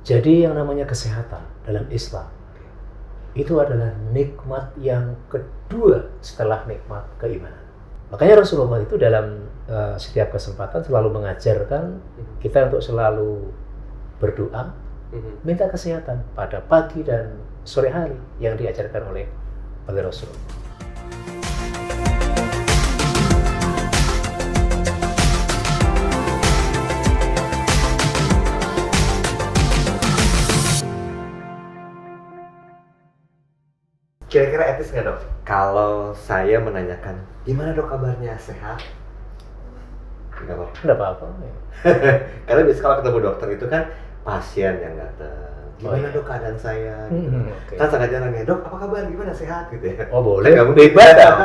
Jadi yang namanya kesehatan dalam Islam itu adalah nikmat yang kedua setelah nikmat keimanan. Makanya Rasulullah itu dalam setiap kesempatan selalu mengajarkan kita untuk selalu berdoa, minta kesehatan pada pagi dan sore hari yang diajarkan oleh Rasulullah. Kira-kira etis nggak dok? Kalau saya menanyakan, gimana dok kabarnya, sehat? Nggak apa-apa. Nggak apa-apa. Karena biasanya kalau ketemu dokter itu kan pasien yang datang. Gimana iya. dok keadaan saya? Gitu. Okay. Kan sangat jarang ya, dok apa kabar, gimana, sehat gitu ya? Oh boleh, Nggak mungkin. bebas dong.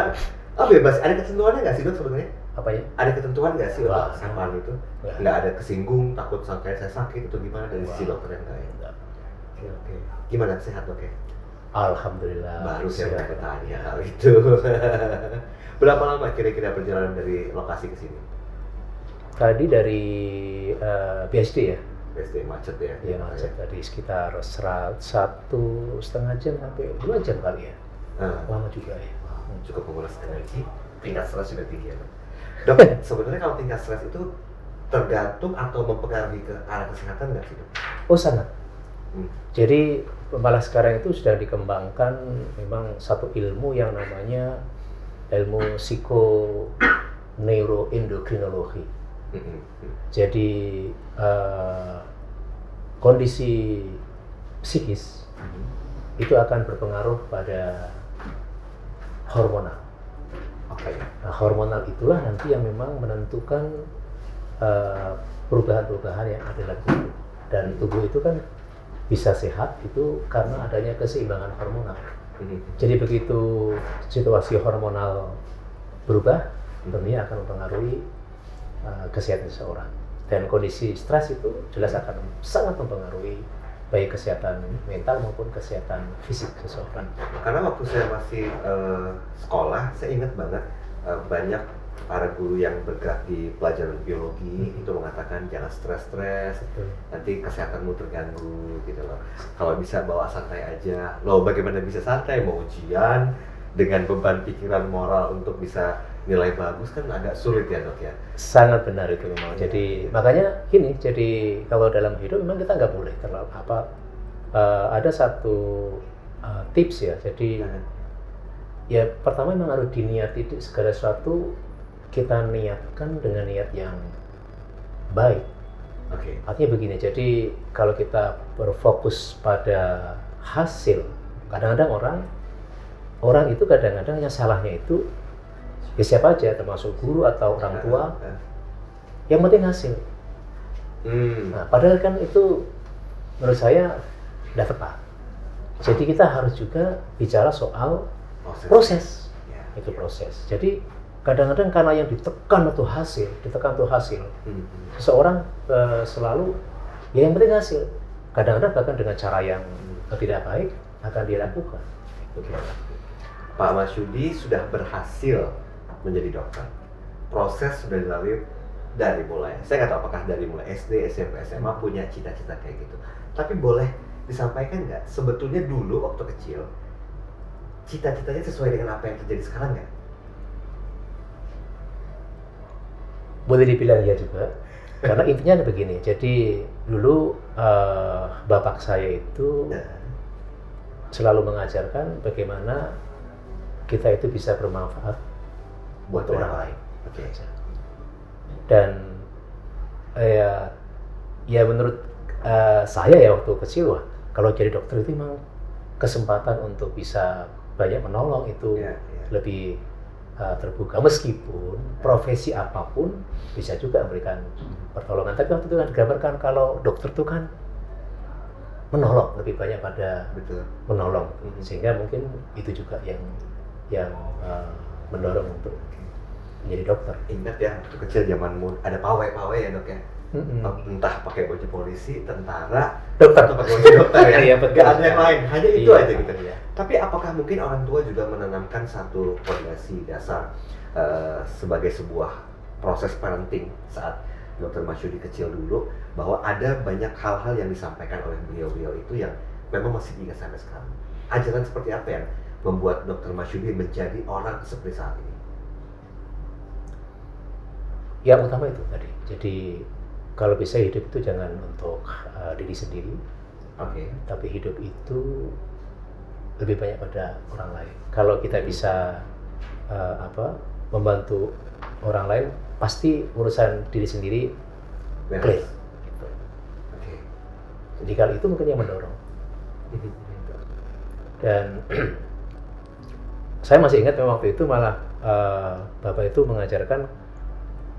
Oh bebas, ada ketentuannya nggak sih dok sebenarnya? Apa ya? Ada ketentuan nggak sih Wah, untuk sapaan itu? nggak. Nggak ada kesinggung, takut kayak saya sakit atau gimana dari sisi dokter yang lain? Nggak. Oke. Gimana, sehat dok ya? Alhamdulillah. Baru saya mau sehat. bertanya hal itu. Berapa lama kira-kira perjalanan dari lokasi ke sini? Tadi dari BSD ya? BSD macet ya? Iya macet tadi sekitar 1,5 jam sampai 2 jam kali ya. Lama juga ya. Cukup menguras energi, tingkat stres juga tinggi ya dok? Sebenarnya kalau tingkat stres itu tergantung atau mempengaruhi ke arah kesehatan nggak sih dok? Oh sangat. Jadi malah sekarang itu sudah dikembangkan memang satu ilmu yang namanya ilmu psikoneuroendokrinologi. Jadi kondisi psikis itu akan berpengaruh pada hormonal. Okay. Nah, hormonal itulah nanti yang memang menentukan perubahan-perubahan yang ada dalam tubuh. Dan tubuh itu kan bisa sehat itu karena adanya keseimbangan hormonal. Jadi begitu situasi hormonal berubah, tentunya akan mempengaruhi kesehatan seseorang. Dan kondisi stres itu jelas akan sangat mempengaruhi baik kesehatan mental maupun kesehatan fisik seseorang. Karena waktu saya masih sekolah, saya ingat banget banyak para guru yang bergerak di pelajaran biologi itu mengatakan jangan stres-stres, nanti kesehatanmu terganggu gitu loh. Kalau bisa bawa santai aja. Loh bagaimana bisa santai, mau ujian dengan beban pikiran moral untuk bisa nilai bagus kan agak sulit ya dok ya? Sangat benar itu memang. Jadi makanya gini, jadi kalau dalam hidup memang kita nggak boleh terlalu ada satu tips ya. Jadi ya pertama memang harus diniati segala sesuatu kita niatkan dengan niat yang baik. Okay. Artinya begini, jadi kalau kita berfokus pada hasil, kadang-kadang orang itu kadang-kadang yang salahnya itu ya siapa aja, termasuk guru atau orang tua, yang penting hasil. Nah, padahal kan itu menurut saya tidak tepat. Jadi kita harus juga bicara soal proses. Itu proses. Jadi kadang-kadang karena yang ditekan tuh hasil, seseorang selalu ya yang penting hasil. Kadang-kadang bahkan dengan cara yang tidak baik akan dilakukan. Pak Masyudi sudah berhasil menjadi dokter. Proses sudah dilalui dari mulai. Saya nggak tahu apakah dari mulai SD, SMP, SMA punya cita-cita kayak gitu. Tapi boleh disampaikan nggak? Sebetulnya dulu waktu kecil cita-citanya sesuai dengan apa yang terjadi sekarang nggak? Boleh dibilang ya juga, karena intinya ada begini. Jadi dulu bapak saya itu selalu mengajarkan bagaimana kita itu bisa bermanfaat buat orang lain. Okay. Dan ya menurut saya ya waktu kecil, wah kalau jadi dokter itu memang kesempatan untuk bisa banyak menolong itu lebih terbuka, meskipun profesi apapun bisa juga memberikan pertolongan. Tapi waktu itu kan digambarkan kalau dokter itu kan menolong, lebih banyak pada menolong, sehingga mungkin itu juga yang mendorong untuk menjadi dokter. Ingat ya, waktu kecil zamanmu ada pawai-pawai ya dok ya? Entah pakai baju polisi, tentara, dokter, atau pakai baju dokter ya? Iya, betul. Gak ada yang lain, hanya itu iya, aja gitu. Iya. Tapi apakah mungkin orang tua juga menanamkan satu fondasi dasar sebagai sebuah proses parenting saat Dr. Masyudi kecil dulu, bahwa ada banyak hal-hal yang disampaikan oleh beliau-beliau itu yang memang masih diingat sampai sekarang. Ajaran seperti apa yang membuat Dr. Masyudi menjadi orang seperti saat ini? Yang utama itu tadi. Jadi kalau bisa hidup itu jangan untuk diri sendiri, tapi hidup itu lebih banyak pada orang lain. Kalau kita bisa membantu orang lain, pasti urusan diri sendiri clear. Gitu. Jadi kalau itu mungkin yang mendorong. Dan saya masih ingat memang waktu itu malah Bapak itu mengajarkan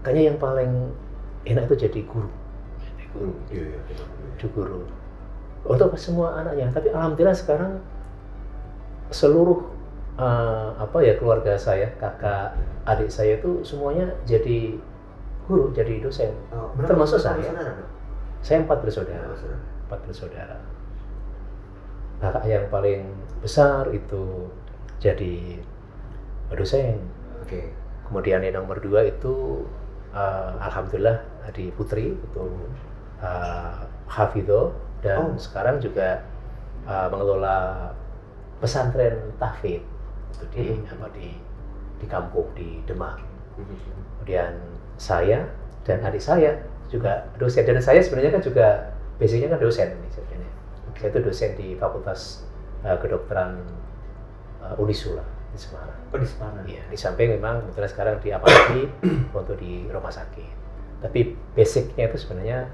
kayaknya yang paling enak itu jadi guru. Jadi guru untuk semua anaknya. Tapi alhamdulillah sekarang seluruh keluarga saya, kakak, adik saya itu semuanya jadi guru, jadi dosen. Termasuk saya. Saya 4 bersaudara. 4 bersaudara. Kakak yang paling besar itu jadi dosen. Kemudian yang nomor 2 itu alhamdulillah adik putri itu hafidho dan sekarang juga mengelola pesantren tahfidz itu di kampung di Demak. Kemudian saya dan adik saya juga dosen, dan saya sebenarnya kan juga basicnya kan dosen ini sebenarnya. Saya itu dosen di Fakultas Kedokteran Unisula di Semarang. Di Semarang. Iya, di samping memang kebetulan sekarang di apalagi untuk di rumah sakit. Tapi basicnya itu sebenarnya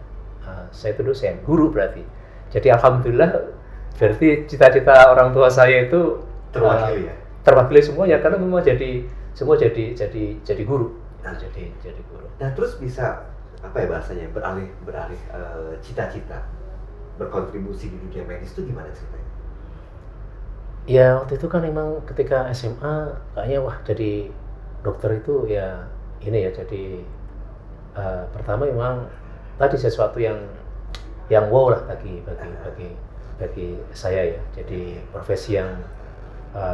saya itu dosen, guru berarti. Jadi alhamdulillah berarti cita-cita orang tua saya itu terwakili ya. Terwakili semuanya karena memang semua jadi guru. Jadi guru. Nah, terus bisa bahasanya beralih cita-cita berkontribusi di dunia medis itu gimana ceritanya? Ya waktu itu kan memang ketika SMA kayaknya jadi dokter itu ya ini ya jadi pertama memang tadi sesuatu yang wow lah bagi saya ya. Jadi profesi yang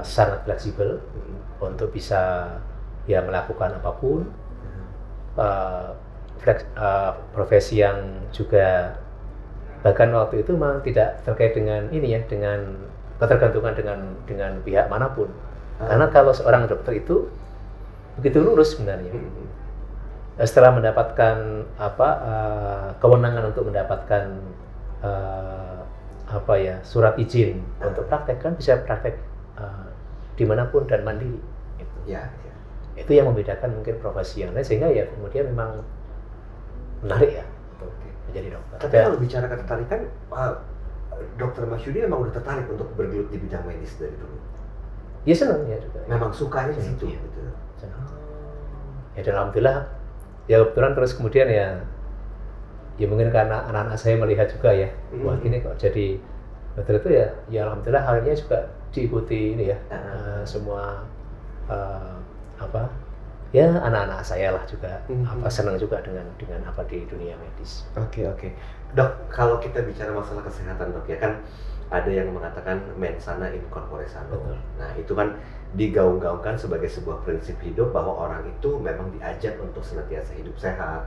sangat fleksibel untuk bisa ya melakukan apapun. Profesi yang juga bahkan waktu itu memang tidak terkait dengan ini ya, dengan ketergantungan dengan pihak manapun. Karena kalau seorang dokter itu begitu lurus sebenarnya. Setelah mendapatkan kewenangan untuk mendapatkan surat izin untuk praktek, kan bisa praktek dimanapun dan mandiri. Itu yang membedakan mungkin profesi yang lain, sehingga ya kemudian memang menarik ya untuk menjadi dokter. Tapi kalau bicara ketertarikan, Dr. Masyudi memang udah tertarik untuk bergelut di bidang medis dari dulu. Ya senang ya juga. Memang sukanya di situ. Ya. Gitu. Senang. Ya dan alhamdulillah ya kebetulan terus kemudian ya mungkin karena anak-anak saya melihat juga ya, wah ini kok jadi dokter itu ya alhamdulillah akhirnya juga diikuti ini ya semua ya anak-anak saya lah juga senang juga dengan di dunia medis. Oke. Dok, kalau kita bicara masalah kesehatan dok ya kan ada yang mengatakan mens sana in corpore sano. Betul. Nah itu kan digaung-gaungkan sebagai sebuah prinsip hidup bahwa orang itu memang diajak untuk senantiasa hidup sehat,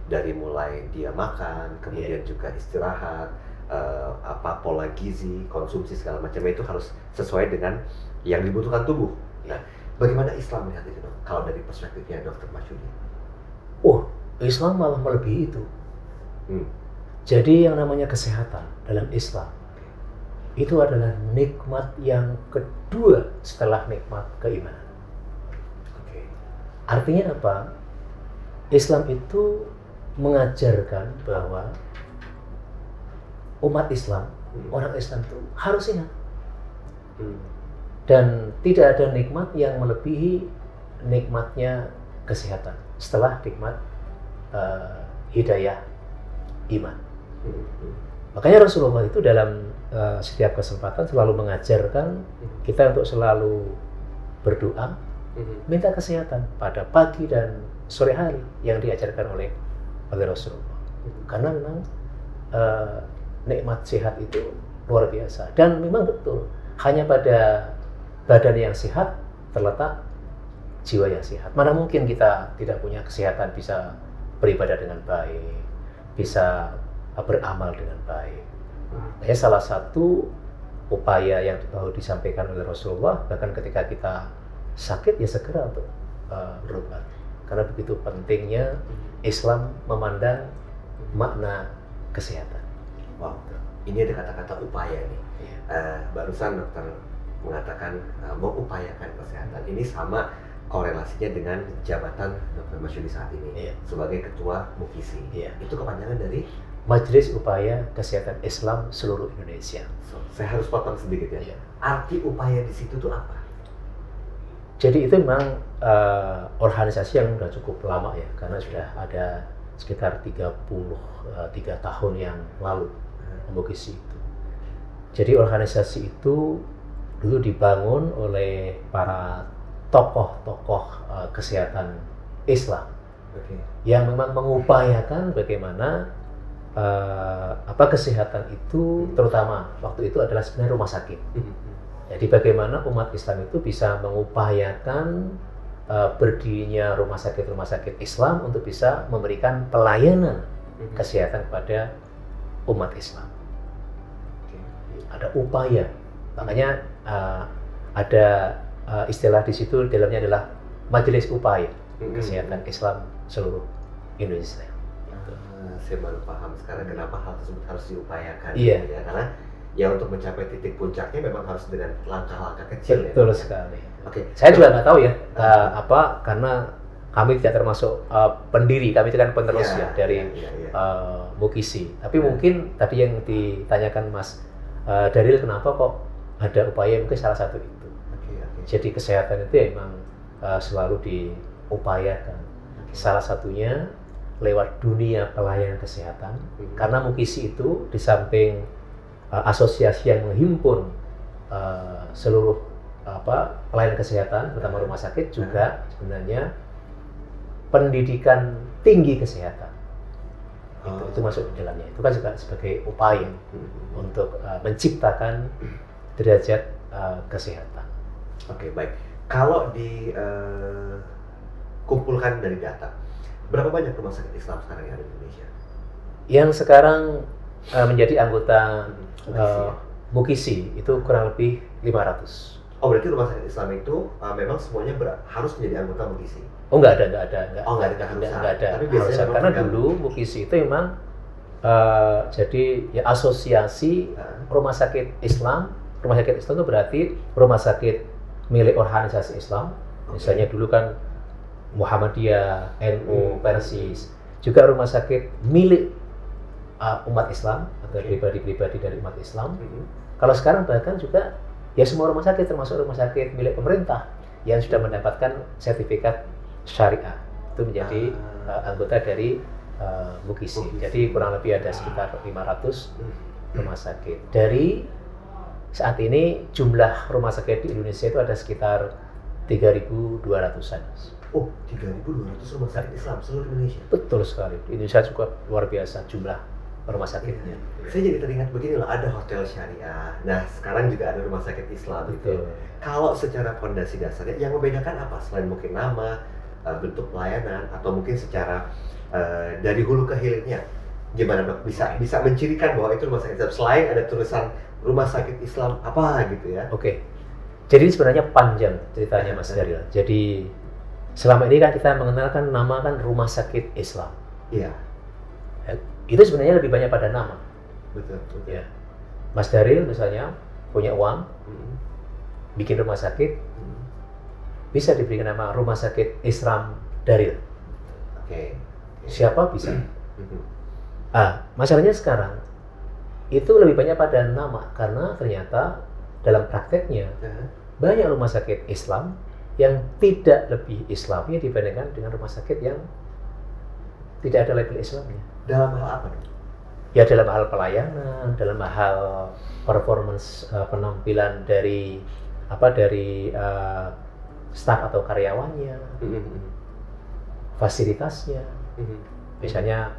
dari mulai dia makan, kemudian juga istirahat, pola gizi, konsumsi segala macamnya itu harus sesuai dengan yang dibutuhkan tubuh. Nah, bagaimana Islam melihat itu dok? Kalau dari perspektifnya Dr. Masyudi? Islam malah melebihi itu. Jadi yang namanya kesehatan dalam Islam itu adalah nikmat yang kedua setelah nikmat keimanan. Artinya apa? Islam itu mengajarkan bahwa umat Islam, orang Islam itu harus ingat. Dan tidak ada nikmat yang melebihi nikmatnya kesehatan setelah nikmat hidayah iman. Makanya Rasulullah itu dalam setiap kesempatan selalu mengajarkan kita untuk selalu berdoa, minta kesehatan pada pagi dan sore hari yang diajarkan oleh Rasulullah. Karena memang nikmat sehat itu luar biasa, dan memang betul hanya pada badan yang sehat terletak jiwa yang sehat. Mana mungkin kita tidak punya kesehatan, bisa beribadah dengan baik, bisa beramal dengan baik. Makanya salah satu upaya yang disampaikan oleh Rasulullah, bahkan ketika kita sakit ya segera untuk berobat. Karena begitu pentingnya Islam memandang makna kesehatan. Wow, ini ada kata-kata upaya nih. Iya. Barusan dokter mengatakan mengupayakan kesehatan. Ini sama korelasinya dengan jabatan Dr. Masyudi saat ini sebagai Ketua MUKISI. Itu kepanjangan dari Majelis Upaya Kesehatan Islam Seluruh Indonesia. Saya harus potong sedikit ya. Arti upaya di situ tuh apa? Jadi itu memang organisasi yang sudah cukup lama ya, karena sudah ada sekitar 33 tahun yang lalu MUKISI itu. Jadi organisasi itu dulu dibangun oleh para tokoh-tokoh kesehatan Islam yang memang mengupayakan bagaimana kesehatan itu, terutama waktu itu adalah sebenarnya rumah sakit. Jadi bagaimana umat Islam itu bisa mengupayakan berdirinya rumah sakit Islam untuk bisa memberikan pelayanan kesehatan kepada umat Islam. Ada upaya, makanya ada istilah di situ dalamnya adalah Majelis Upaya Kesehatan Islam Seluruh Indonesia. Saya baru paham sekarang kenapa hal tersebut harus diupayakan. Iya. Ya, karena ya untuk mencapai titik puncaknya memang harus dengan langkah-langkah kecil. Betul sekali. Oke. Saya juga nggak tahu ya karena kami tidak termasuk pendiri, kami itu kan penerus dari MUKISI. Tapi mungkin tadi yang ditanyakan Mas Daryl, kenapa kok ada upaya, mungkin salah satu itu. Jadi kesehatan itu memang selalu diupayakan. Salah satunya lewat dunia pelayanan kesehatan. Karena MUKISI itu di samping asosiasi yang menghimpun seluruh pelayanan kesehatan, terutama rumah sakit, juga sebenarnya pendidikan tinggi kesehatan. Itu masuk di dalamnya. Itu kan juga sebagai upaya untuk menciptakan derajat kesehatan. Oke, baik. Kalau dikumpulkan dari data, berapa banyak rumah sakit Islam sekarang yang ada di Indonesia? Yang sekarang menjadi anggota MUKISI itu kurang lebih 500. Oh, berarti rumah sakit Islam itu memang semuanya harus menjadi anggota MUKISI? Oh, nggak ada. Nggak ada. Tapi biasanya karena dulu MUKISI itu memang jadi ya asosiasi rumah sakit Islam. Rumah sakit Islam itu berarti rumah sakit milik organisasi Islam. Misalnya dulu kan Muhammadiyah, NU, Persis. Juga rumah sakit milik umat Islam atau pribadi-pribadi dari umat Islam. Kalau sekarang bahkan juga ya semua rumah sakit, termasuk rumah sakit milik pemerintah yang sudah mendapatkan sertifikat syariah, itu menjadi anggota dari MUKISI. Jadi kurang lebih ada sekitar 500 rumah sakit. Dari saat ini jumlah rumah sakit di Indonesia itu ada sekitar 3.200-an. Oh, 3.200 rumah sakit Islam seluruh Indonesia? Betul sekali. Di Indonesia juga luar biasa jumlah rumah sakitnya. Saya jadi teringat begini loh, ada hotel syariah. Nah, sekarang juga ada rumah sakit Islam. Betul. Kalau secara fondasi dasarnya, yang membedakan apa? Selain mungkin nama, bentuk pelayanan, atau mungkin secara dari hulu ke hilirnya, gimana dok? Bisa mencirikan bahwa itu rumah sakit Islam selain ada tulisan rumah sakit Islam apa gitu ya? Oke. Jadi sebenarnya panjang ceritanya Mas Daryl. Jadi selama ini kan kita mengenalkan nama kan rumah sakit Islam. Iya. Itu sebenarnya lebih banyak pada nama. Betul. Ya. Mas Daryl misalnya punya uang, bikin rumah sakit, bisa diberikan nama rumah sakit Islam Daryl. Oke. Siapa bisa. Masalahnya sekarang itu lebih banyak pada nama karena ternyata dalam prakteknya banyak rumah sakit Islam yang tidak lebih Islami dibandingkan dengan rumah sakit yang tidak ada label Islamnya. Dalam hal apa? Ya dalam hal pelayanan, dalam hal performance penampilan dari staf atau karyawannya, fasilitasnya. Misalnya,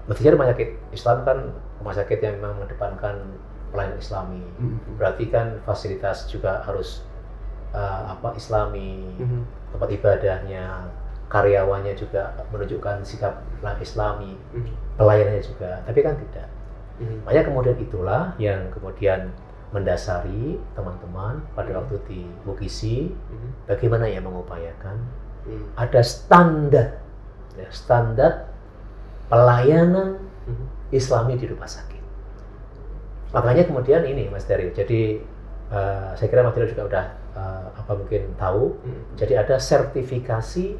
mestinya rumah sakit Islam kan rumah sakit yang memang mengedepankan pelayanan Islami. Berarti kan fasilitas juga harus Islami, tempat ibadahnya, karyawannya juga menunjukkan sikap Islami, pelayanannya juga, tapi kan tidak. Makanya kemudian itulah yang kemudian mendasari teman-teman pada waktu di Mukisi, bagaimana ya mengupayakan ada standar, ya, standar pelayanan Islami di rumah sakit. Makanya kemudian ini Mas Daryl, jadi saya kira Mas Daryl juga udah mungkin tahu, jadi ada sertifikasi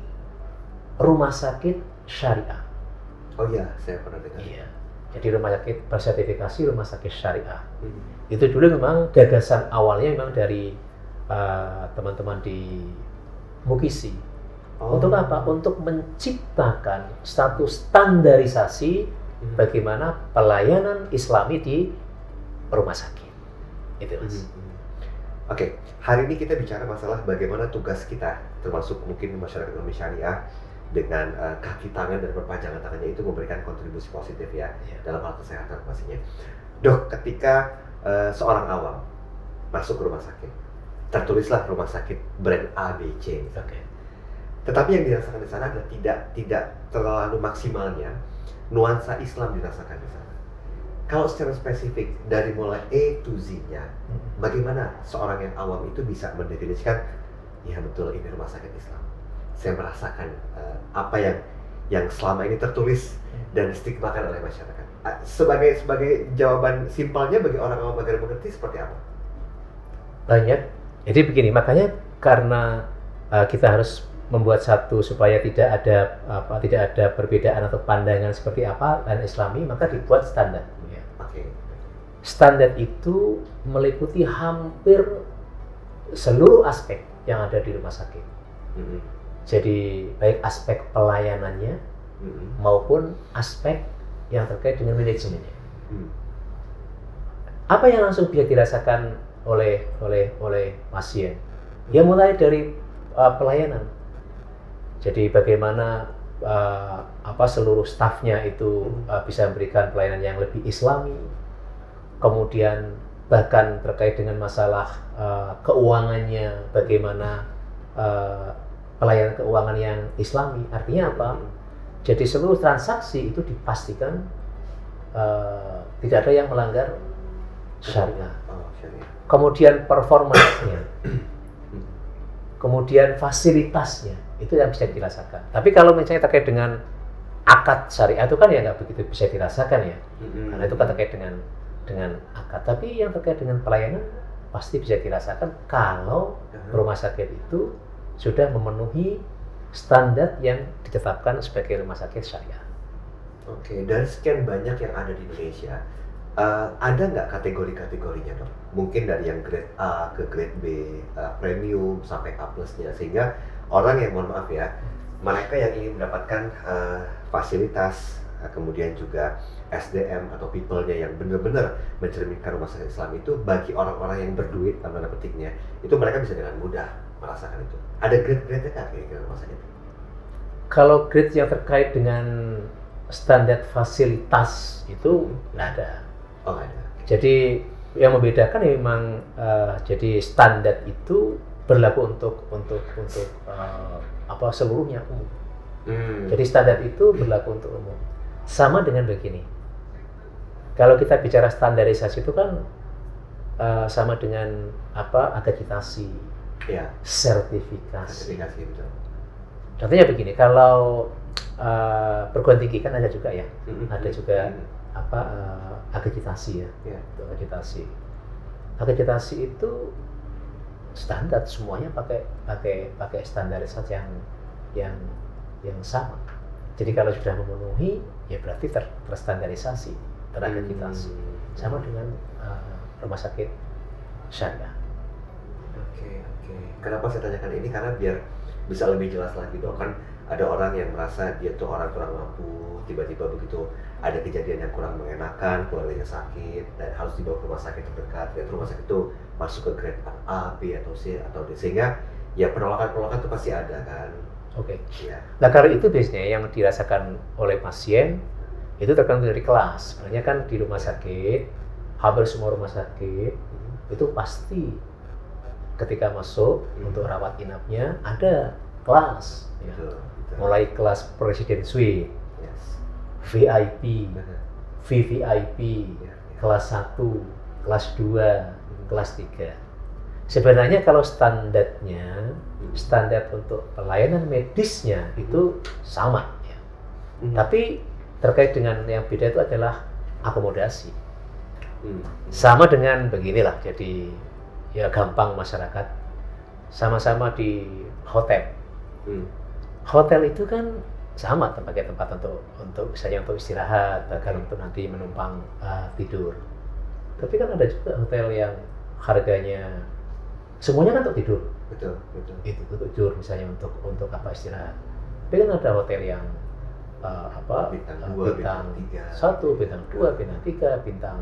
rumah sakit syariah. Oh iya, saya pernah dengar. Iya. Jadi rumah sakit bersertifikasi rumah sakit syariah. Itu dulu memang gagasan awalnya memang dari teman-teman di Mukisi. Untuk apa? Untuk menciptakan satu standarisasi bagaimana pelayanan Islami di rumah sakit. Itu Mas. Oke, hari ini kita bicara masalah bagaimana tugas kita, termasuk mungkin masyarakat Indonesia Syariah, dengan kaki tangan dan perpanjangan tangannya itu memberikan kontribusi positif ya dalam hal kesehatan pastinya. Dok, ketika seorang awam masuk ke rumah sakit, tertulislah rumah sakit brand ABC. Tetapi yang dirasakan di sana adalah tidak terlalu maksimalnya nuansa Islam dirasakan di sana. Kalau secara spesifik dari mulai A to Z-nya, bagaimana seorang yang awam itu bisa mendefinisikan, ya betul ini rumah sakit Islam. Saya merasakan apa yang selama ini tertulis dan distigmakan oleh masyarakat. Sebagai jawaban simpelnya bagi orang awam agar mengerti seperti apa? Banyak. Jadi begini, makanya karena kita harus membuat satu supaya tidak ada perbedaan atau pandangan seperti apa dan Islami, maka dibuat standar. Standar itu meliputi hampir seluruh aspek yang ada di rumah sakit. Jadi baik aspek pelayanannya maupun aspek yang terkait dengan manajemennya. Apa yang langsung bisa dirasakan oleh pasien? Ya mulai dari pelayanan. Jadi bagaimana seluruh stafnya itu bisa memberikan pelayanan yang lebih Islami. Kemudian bahkan terkait dengan masalah keuangannya, bagaimana pelayanan keuangan yang Islami. Artinya apa? Jadi seluruh transaksi itu dipastikan tidak ada yang melanggar syariah. Kemudian performanya, kemudian fasilitasnya, itu yang bisa dirasakan. Tapi kalau misalnya terkait dengan akad syariah itu kan ya nggak begitu bisa dirasakan ya, karena itu kan terkait dengan akad. Tapi yang terkait dengan pelayanan pasti bisa dirasakan kalau rumah sakit itu sudah memenuhi standar yang ditetapkan sebagai rumah sakit syariah. Oke, dari sekian banyak yang ada di Indonesia, ada nggak kategori-kategorinya dok? Mungkin dari yang grade A ke grade B, premium sampai A plusnya, sehingga orang yang mohon maaf ya, mereka yang ingin mendapatkan fasilitas, kemudian juga SDM atau people-nya yang benar-benar mencerminkan rumah sakit Islam itu, bagi orang-orang yang berduit tanda petiknya, itu mereka bisa dengan mudah merasakan itu. Ada grade-grade-nya nggak kira-kira rumah sakit? Kalau grade yang terkait dengan standar fasilitas itu nggak ada. Oh nggak ada. Jadi yang membedakan memang jadi standar itu berlaku untuk seluruhnya umum. Jadi standar itu berlaku untuk umum. Sama dengan begini. Kalau kita bicara standarisasi itu kan sama dengan akreditasi, sertifikasi. Betul. Contohnya begini, kalau perguruan tinggi kan ada juga ya, ada juga akreditasi ya, itu akreditasi. Akreditasi itu standar, semuanya pakai standarisasi yang sama. Jadi kalau sudah memenuhi, ya berarti terstandarisasi, terakreditasi. Sama dengan rumah sakit syariah. Oke. Kenapa saya tanyakan ini? Karena biar bisa lebih jelas lagi dok, kan ada orang yang merasa dia tuh orang kurang mampu, tiba-tiba begitu ada kejadian yang kurang mengenakan, keluarganya sakit dan harus dibawa ke rumah sakit terdekat, dan rumah sakit itu masuk ke grade A, B atau C atau D, sehingga ya penolakan itu pasti ada kan. Oke. Ya. Nah karena itu biasanya yang dirasakan oleh pasien itu tergantung dari kelas. Sebenarnya kan di rumah sakit, hampir semua rumah sakit itu pasti ketika masuk untuk rawat inapnya ada kelas, ya. Betul, betul. Mulai kelas Presiden Suite, Yes. VIP, Benar. VVIP, Ya, ya. kelas 1, kelas 2, kelas 3. Sebenarnya kalau standarnya, standar untuk pelayanan medisnya itu sama, ya. Tapi terkait dengan yang beda itu adalah akomodasi. Sama dengan beginilah, jadi ya gampang masyarakat. Sama-sama di hotel. Hotel itu kan sama sebagai tempat untuk misalnya untuk istirahat, bahkan untuk nanti menumpang tidur. Tapi kan ada juga hotel yang harganya semuanya kan untuk tidur. Betul, betul. Itu untuk tidur misalnya untuk apa istirahat. Tapi kan ada hotel yang bintang 2, bintang bintang 3, 1, bintang 2, bintang 3, bintang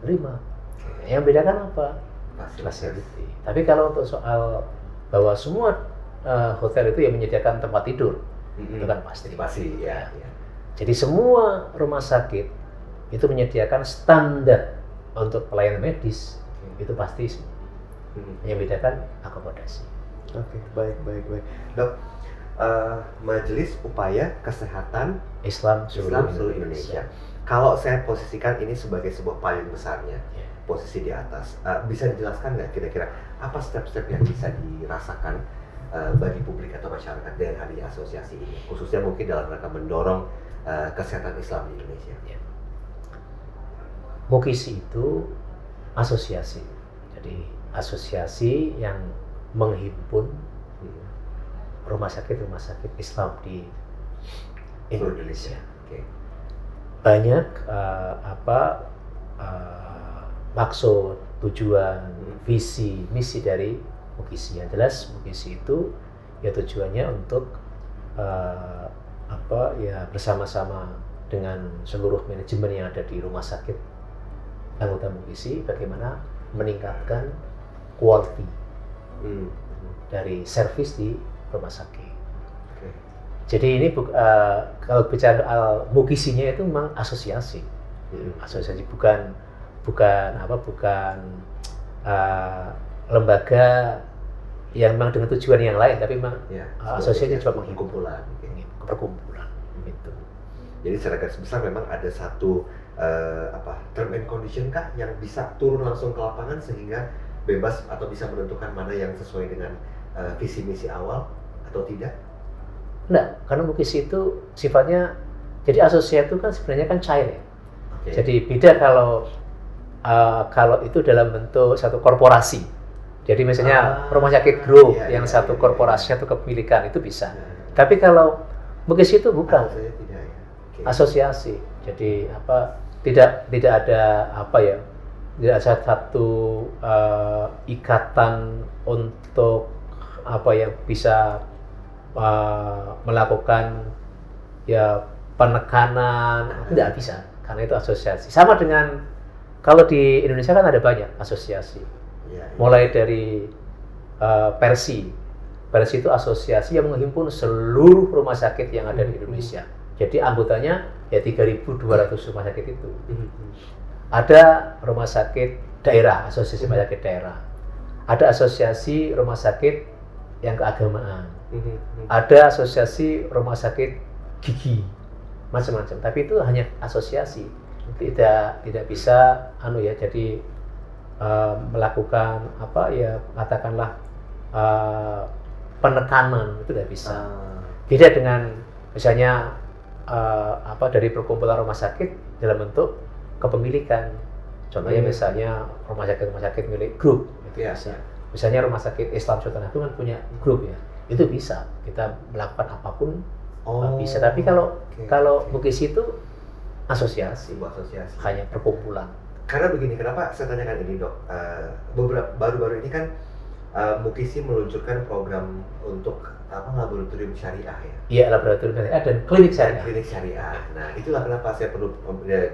5. Yang bedakan apa? Facility. Tapi kalau untuk soal bahwa semua hotel itu yang menyediakan tempat tidur, itu kan pasti. Pasti, ya. Jadi semua rumah sakit itu menyediakan standar untuk pelayanan medis, itu pasti semua. Yang bedakan akomodasi. Oke, baik. Dok, Majelis Upaya Kesehatan Islam seluruh Indonesia. Kalau saya posisikan ini sebagai sebuah payung besarnya, posisi di atas, bisa dijelaskan nggak kira-kira apa step-step yang bisa dirasakan bagi publik atau masyarakat dengan hadirnya asosiasi ini, khususnya mungkin dalam rangka mendorong kesehatan Islam di Indonesia? Mukisi itu asosiasi, jadi asosiasi yang menghimpun rumah sakit Islam di Indonesia. Banyak maksud, tujuan, visi, misi dari Mukisi. Yang jelas Mukisi itu ya tujuannya untuk bersama-sama dengan seluruh manajemen yang ada di rumah sakit anggota Mukisi, bagaimana meningkatkan quality dari servis di rumah sakit. Jadi ini kalau bicara Mukisinya itu memang asosiasi, bukan lembaga yang memang dengan tujuan yang lain, tapi memang asosiasi cuma perkumpulan. Gitu. Jadi secara garis besar memang ada satu term and condition kah yang bisa turun langsung ke lapangan sehingga bebas atau bisa menentukan mana yang sesuai dengan visi misi awal atau tidak? Enggak, karena Mukisi itu sifatnya, jadi asosiasi itu kan sebenarnya kan cair ya. Jadi beda kalau itu dalam bentuk satu korporasi. Jadi misalnya rumah sakit grup yang satu korporasi, satu kepemilikan, itu bisa. Tapi kalau Mukisi itu bukan asosiasi. Jadi tidak ada tidak ada satu ikatan untuk yang bisa melakukan penekanan, tidak bisa, karena itu asosiasi. Sama dengan kalau di Indonesia kan ada banyak asosiasi, mulai dari Persi itu asosiasi yang menghimpun seluruh rumah sakit yang ada di Indonesia. Jadi anggotanya 3.200 rumah sakit itu. Ada rumah sakit daerah, asosiasi rumah sakit daerah. Ada asosiasi rumah sakit yang keagamaan. Ada asosiasi rumah sakit gigi, macam-macam. Tapi itu hanya asosiasi, tidak bisa jadi melakukan katakanlah penekanan, itu tidak bisa. Beda dengan misalnya dari perkumpulan rumah sakit dalam bentuk kepemilikan. Contohnya misalnya rumah sakit milik grup, itu bisa. Misalnya rumah sakit Islam Sultan Agung kan punya grup ya. Itu bisa, kita melakukan apapun bisa. Tapi kalau Mukisi itu asosiasi, hanya perkumpulan. Karena begini, kenapa saya tanyakan ini, Dok? Baru-baru ini kan Mukisi meluncurkan program untuk laboratorium syariah ya? Iya, laboratorium syariah dan klinik syariah. Nah, itulah kenapa saya perlu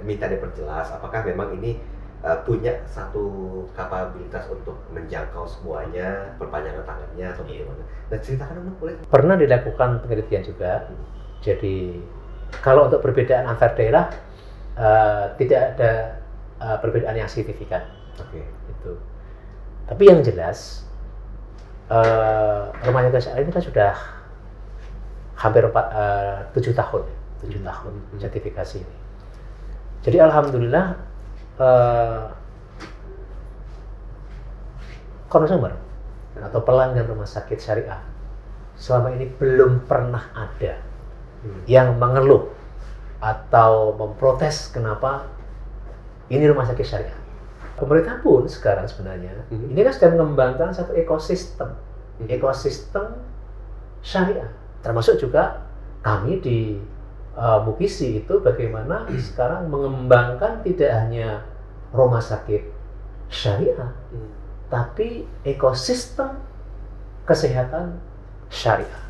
minta diperjelas. Apakah memang ini punya satu kapabilitas untuk menjangkau semuanya, perpanjangan tangannya atau bagaimana? Dan ceritakan dong, boleh? Pernah dilakukan penelitian juga. Jadi kalau untuk perbedaan antar daerah tidak ada perbedaan yang signifikan. Itu. Tapi yang jelas rumah sakit syariah ini kan sudah hampir 7 tahun, 7 tahun sertifikasi ini. Jadi alhamdulillah konsumer atau pelanggan rumah sakit syariah selama ini belum pernah ada yang mengeluh atau memprotes kenapa ini rumah sakit syariah. Pemerintah pun sekarang sebenarnya ini kan sedang mengembangkan satu ekosistem syariah, termasuk juga kami di Mukisi itu bagaimana sekarang mengembangkan tidak hanya rumah sakit syariah, tapi ekosistem kesehatan syariah.